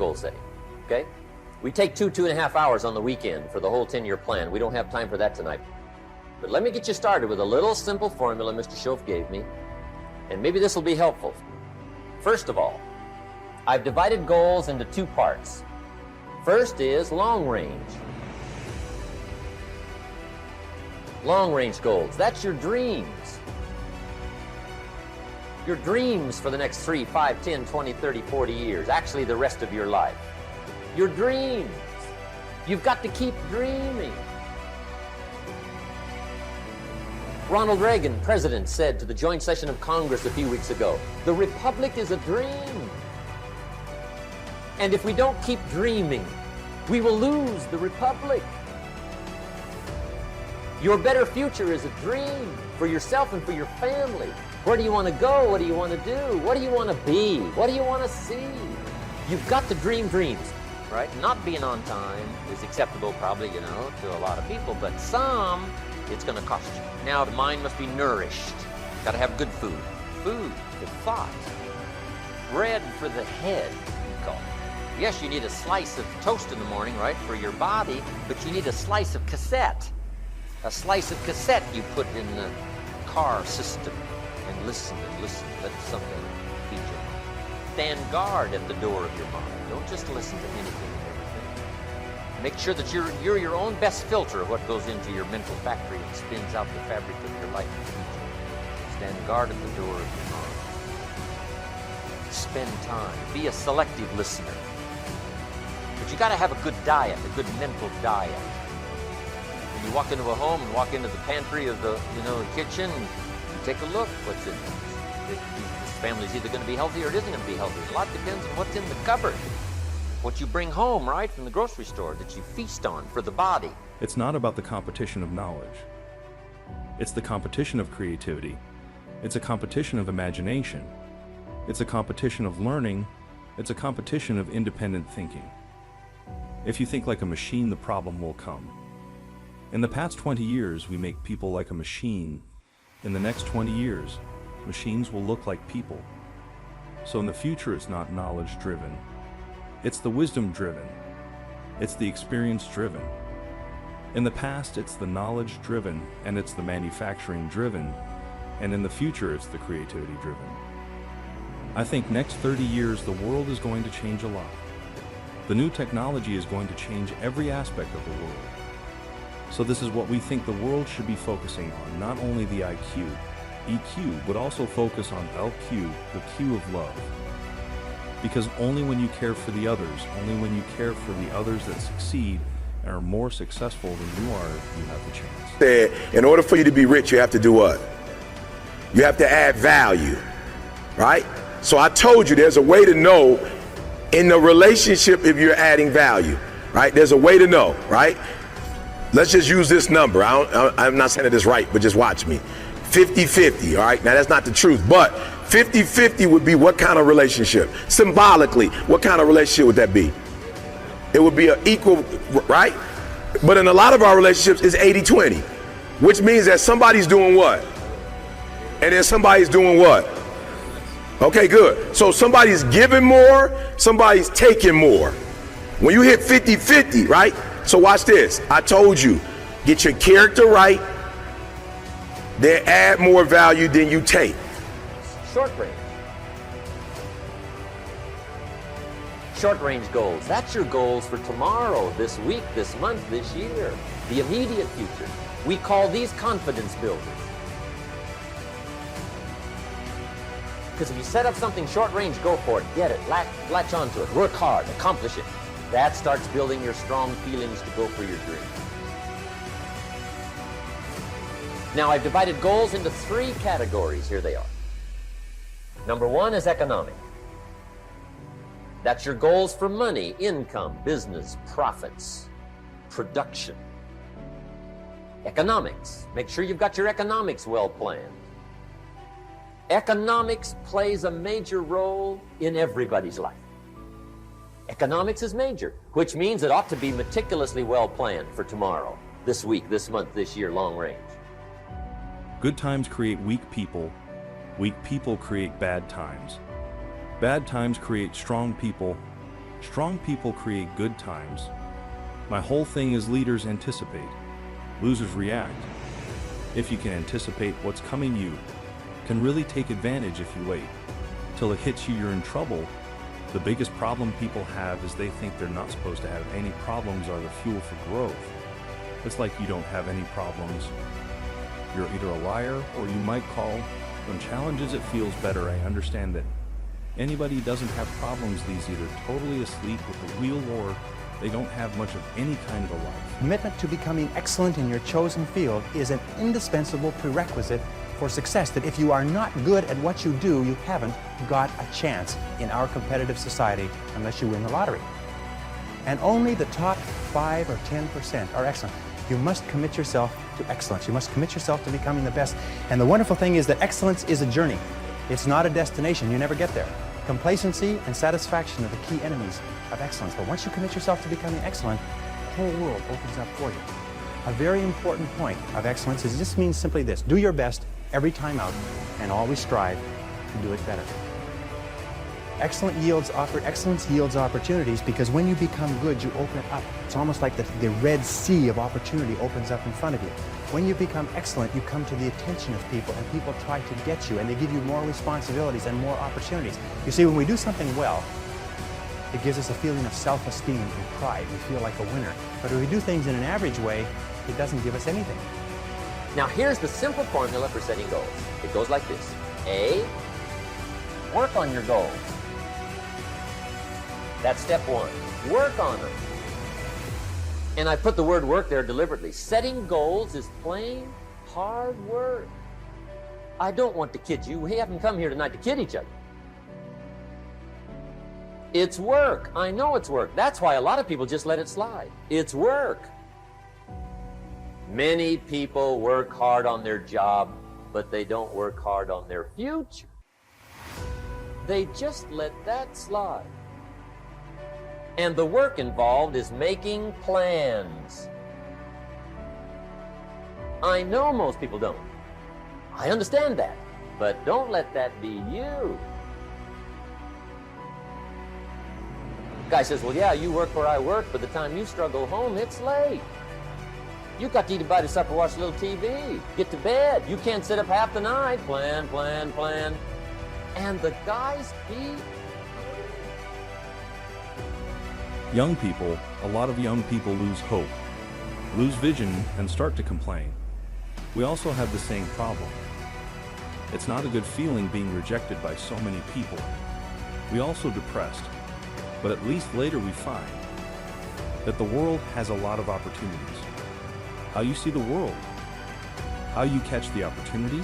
goal setting, okay? We take 2.5 hours on the weekend for the whole 10-year plan. We don't have time for that tonight. But let me get you started with a little simple formula Mr. Schoaf gave me, and maybe this will be helpful. First of all, I've divided goals into 2 parts. First is long range. Long range goals, that's your dreams. Your dreams for the next 3, 5, 10, 20, 30, 40 years, actually the rest of your life. Your dreams. You've got to keep dreaming. Ronald Reagan, president, said to the joint session of Congress a few weeks ago, "The republic is a dream. And if we don't keep dreaming, we will lose the republic." Your better future is a dream for yourself and for your family. Where do you want to go? What do you want to do? What do you want to be? What do you want to see? You've got to dream dreams, right? Not being on time is acceptable probably, you know, to a lot of people, but some, it's going to cost you. Now, the mind must be nourished. Got to have good food. Food for thought. Bread for the head, we call it. Yes, you need a slice of toast in the morning, right, for your body, but you need a slice of cassette. A slice of cassette you put in the car system and listen, let something feed your mind. Stand guard at the door of your mind. Don't just listen to anything and everything. Make sure that you're your own best filter of what goes into your mental factory and spins out the fabric of your life in the future. Stand guard at the door of your mind. Spend time. Be a selective listener. But you got to have a good diet, a good mental diet. When you walk into a home and walk into the pantry of the, the kitchen, you take a look what's in there. This family's either going to be healthy or it isn't going to be healthy. A lot depends on what's in the cupboard. What you bring home, right, from the grocery store that you feast on for the body. It's not about the competition of knowledge. It's the competition of creativity. It's a competition of imagination. It's a competition of learning. It's a competition of independent thinking. If you think like a machine, the problem will come. In the past 20 years, we make people like a machine. In the next 20 years, machines will look like people. So in the future, it's not knowledge-driven. It's the wisdom-driven. It's the experience-driven. In the past, it's the knowledge-driven, and it's the manufacturing-driven, and in the future, it's the creativity-driven. I think next 30 years, the world is going to change a lot. The new technology is going to change every aspect of the world. So this is what we think the world should be focusing on, not only the IQ, EQ, but also focus on LQ, the Q of love. Because only when you care for the others, only when you care for the others that succeed and are more successful than you are, you have the chance. In order for you to be rich, you have to do what? You have to add value, right? So I told you there's a way to know in the relationship if you're adding value, right? There's a way to know, right? Let's just use this number. I'm not saying it is right, but just watch me. 50-50, all right? Now that's not the truth, but 50-50 would be what kind of relationship? Symbolically, what kind of relationship would that be? It would be an equal, right? But in a lot of our relationships, it's 80-20, which means that somebody's doing what? And then somebody's doing what? Okay, good. So somebody's giving more, somebody's taking more. When you hit 50-50, right? So watch this. I told you, get your character right, then add more value than you take. Short range. Short range goals. That's your goals for tomorrow, this week, this month, this year, the immediate future. We call these confidence builders. Because if you set up something short range, go for it, get it, latch onto it, work hard, accomplish it. That starts building your strong feelings to go for your dream. Now, I've divided goals into 3 categories. Here they are. Number 1 is economic. That's your goals for money, income, business, profits, production. Economics. Make sure you've got your economics well planned. Economics plays a major role in everybody's life. Economics is major, which means it ought to be meticulously well planned for tomorrow, this week, this month, this year, long range. Good times create weak people. Weak people create bad times. Bad times create strong people. Strong people create good times. My whole thing is leaders anticipate, losers react. If you can anticipate what's coming, you can really take advantage. If you wait till it hits you, you're in trouble. The biggest problem people have is they think they're not supposed to have any problems are the fuel for growth. It's like you don't have any problems. You're either a liar or you might call them challenges. It feels better. I understand that anybody who doesn't have problems, these either totally asleep with the wheel or they don't have much of any kind of a life. Commitment to becoming excellent in your chosen field is an indispensable prerequisite for success, that if you are not good at what you do, you haven't got a chance in our competitive society unless you win the lottery. And only the top 5 or 10% are excellent. You must commit yourself to excellence. You must commit yourself to becoming the best. And the wonderful thing is that excellence is a journey. It's not a destination. You never get there. Complacency and satisfaction are the key enemies of excellence. But once you commit yourself to becoming excellent, the whole world opens up for you. A very important point of excellence is this means simply this: do your best every time out and always strive to do it better. Excellence yields opportunities, because when you become good, you open it up. It's almost like the Red Sea of opportunity opens up in front of you. When you become excellent, you come to the attention of people, and people try to get you, and they give you more responsibilities and more opportunities. You see, when we do something well, it gives us a feeling of self-esteem and pride. We feel like a winner. But if we do things in an average way, it doesn't give us anything. Now here's the simple formula for setting goals. It goes like this. A, work on your goals. That's step 1. Work on them. And I put the word work there deliberately. Setting goals is plain hard work. I don't want to kid you. We haven't come here tonight to kid each other. It's work. I know it's work. That's why a lot of people just let it slide. It's work. Many people work hard on their job, but they don't work hard on their future. They just let that slide. And the work involved is making plans. I know most people don't. I understand that. But don't let that be you. Guy says, well, yeah, you work where I work. By the time you struggle home, it's late. You got to eat a bite of supper, watch a little TV, get to bed. You can't sit up half the night. Plan, plan, plan. And the guys beat. Young people, a lot of young people lose hope, lose vision, and start to complain. We also have the same problem. It's not a good feeling being rejected by so many people. We also depressed, but at least later we find that the world has a lot of opportunities. How you see the world, how you catch the opportunity,